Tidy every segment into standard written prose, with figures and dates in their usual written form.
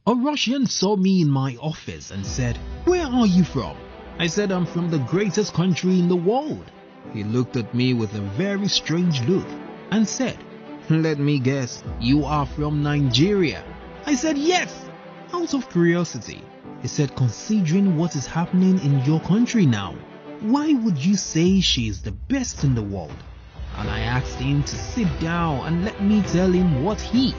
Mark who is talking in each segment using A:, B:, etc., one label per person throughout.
A: A Russian saw me in my office and said, "Where are you from?" I said, "I'm from the greatest country in the world." He looked at me with a very strange look and said, "Let me guess, you are from Nigeria." I said, "Yes," out of curiosity. He said, "Considering what is happening in your country now, why would you say she is the best in the world?" And I asked him to sit down and let me tell him what he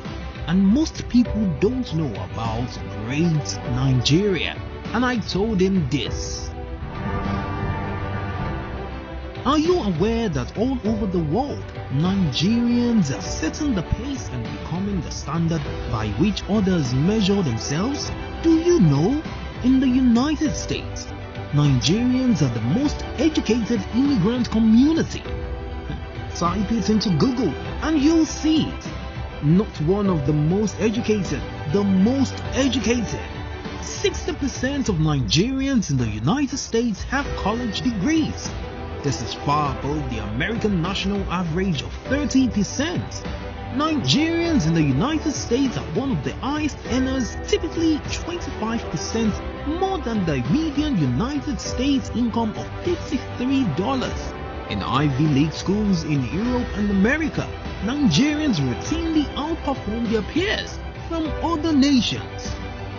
A: and most people don't know about great Nigeria. And I told him this. Are you aware that all over the world, Nigerians are setting the pace and becoming the standard by which others measure themselves? Do you know, in the United States, Nigerians are the most educated immigrant community? Type it into Google and you'll see it. Not one of the most educated, the most educated. 60% of Nigerians in the United States have college degrees. This is far above the American national average of 30%. Nigerians in the United States are one of the highest earners, typically 25% more than the median United States income of $53. In Ivy League schools in Europe and America, Nigerians routinely outperform their peers from other nations.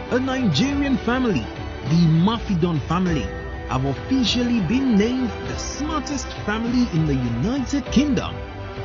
A: A Nigerian family, the Mafidon family, have officially been named the smartest family in the United Kingdom.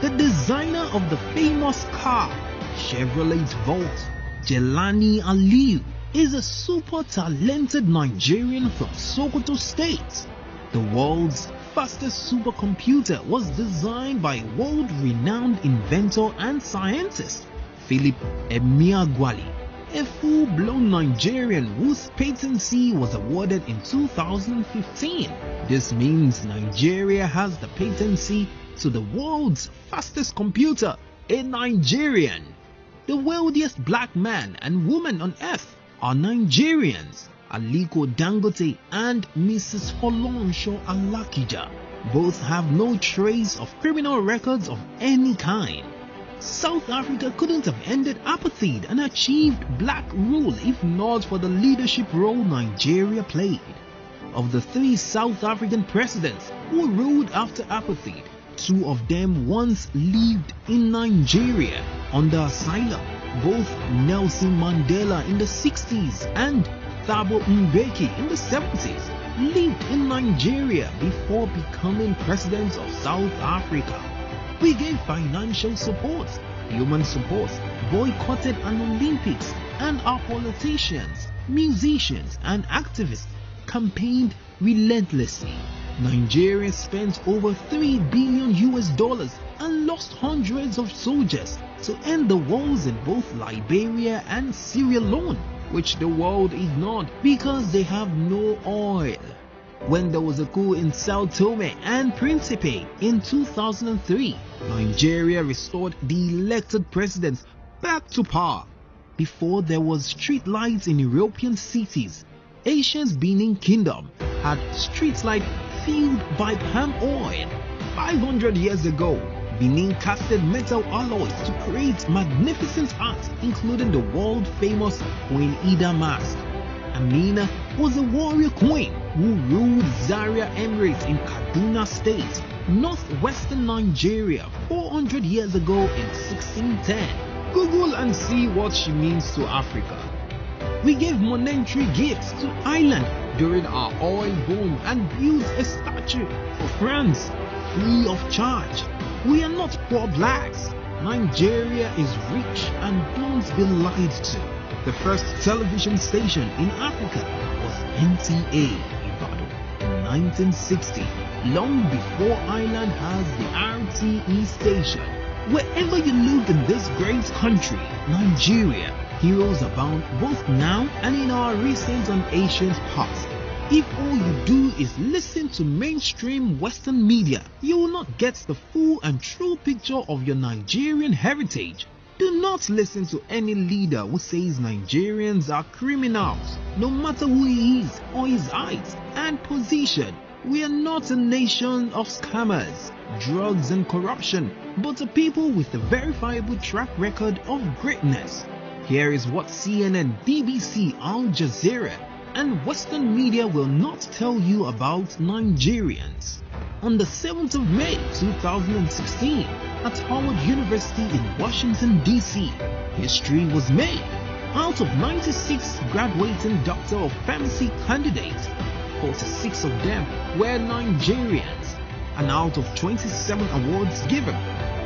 A: The designer of the famous car, Chevrolet Volt, Jelani Aliyu, is a super talented Nigerian from Sokoto State. The world's fastest supercomputer was designed by world-renowned inventor and scientist Philip Emeagwali, a full-blown Nigerian whose patency was awarded in 2015. This means Nigeria has the patency to the world's fastest computer, a Nigerian. The wealthiest black man and woman on earth are Nigerians. Aliko Dangote and Mrs. Folonsho Alakija both have no trace of criminal records of any kind. South Africa couldn't have ended apartheid and achieved black rule if not for the leadership role Nigeria played. Of the 3 South African presidents who ruled after apartheid, 2 of them once lived in Nigeria under asylum. Both Nelson Mandela in the 60s and Thabo Mbeki in the 70s lived in Nigeria before becoming president of South Africa. We gave financial support, human support, boycotted an Olympics, and our politicians, musicians, and activists campaigned relentlessly. Nigeria spent over $3 billion and lost hundreds of soldiers to end the wars in both Liberia and Sierra Leone, which the world ignored because they have no oil. When there was a coup in Sao Tome and Principe in 2003, Nigeria restored the elected presidents back to power. Before there was street lights in European cities, Asia's Benin Kingdom had street lights fueled by palm oil. 500 years ago, Benin casted metal alloys to create magnificent art, including the world-famous Queen Ida mask. Amina was a warrior queen who ruled Zaria Emirate in Kaduna State, northwestern Nigeria, 400 years ago in 1610. Google and see what she means to Africa. We gave monetary gifts to Ireland during our oil boom and built a statue for France, free of charge. We are not poor blacks. Nigeria is rich and don't be lied to. The first television station in Africa was NTA Ibadan in 1960, long before Ireland has the RTE station. Wherever you look in this great country, Nigeria, heroes abound both now and in our recent and ancient past. If all you do is listen to mainstream Western media, you will not get the full and true picture of your Nigerian heritage. Do not listen to any leader who says Nigerians are criminals, no matter who he is or his height and position. We are not a nation of scammers, drugs and corruption, but a people with a verifiable track record of greatness. Here is what CNN, BBC, Al Jazeera, and Western media will not tell you about Nigerians. On the 7th of May 2016, at Howard University in Washington, D.C., history was made. Out of 96 graduating Doctor of Pharmacy candidates, 46 of them were Nigerians, and out of 27 awards given,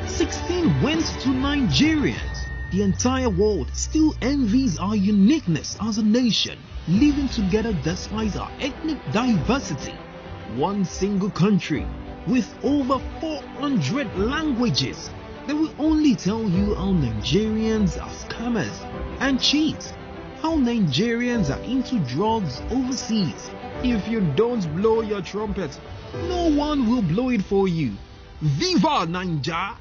A: 16 went to Nigerians. The entire world still envies our uniqueness as a nation, living together despite our ethnic diversity. One single country with over 400 languages. They will only tell you how Nigerians are scammers and cheats, how Nigerians are into drugs overseas. If you don't blow your trumpet, no one will blow it for you. Viva Naija!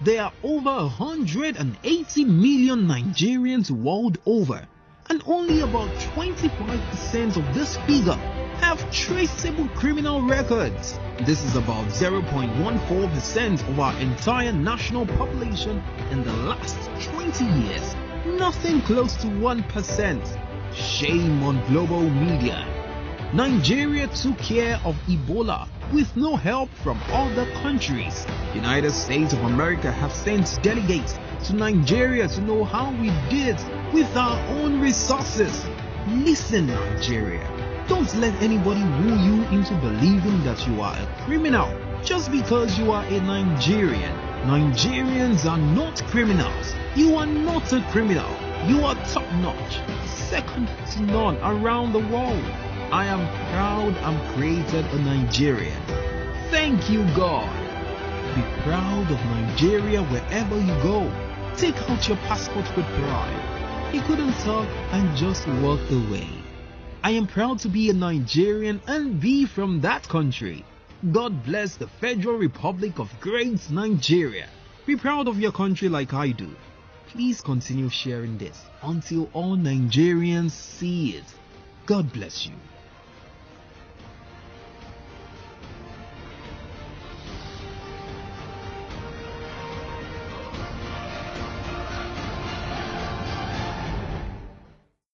A: There are over 180 million Nigerians world over, and only about 25% of this figure have traceable criminal records. This is about 0.14% of our entire national population in the last 20 years. Nothing close to 1%. Shame on global media. Nigeria took care of Ebola with no help from other countries. United States of America have sent delegates to Nigeria to know how we did it with our own resources. Listen, Nigeria, don't let anybody woo you into believing that you are a criminal just because you are a Nigerian. Nigerians are not criminals. You are not a criminal. You are top-notch, second to none around the world. I am proud I'm created a Nigerian. Thank you, God. Be proud of Nigeria wherever you go. Take out your passport with pride. He couldn't talk and just walked away. I am proud to be a Nigerian and be from that country. God bless the Federal Republic of Great Nigeria. Be proud of your country like I do. Please continue sharing this until all Nigerians see it. God bless you.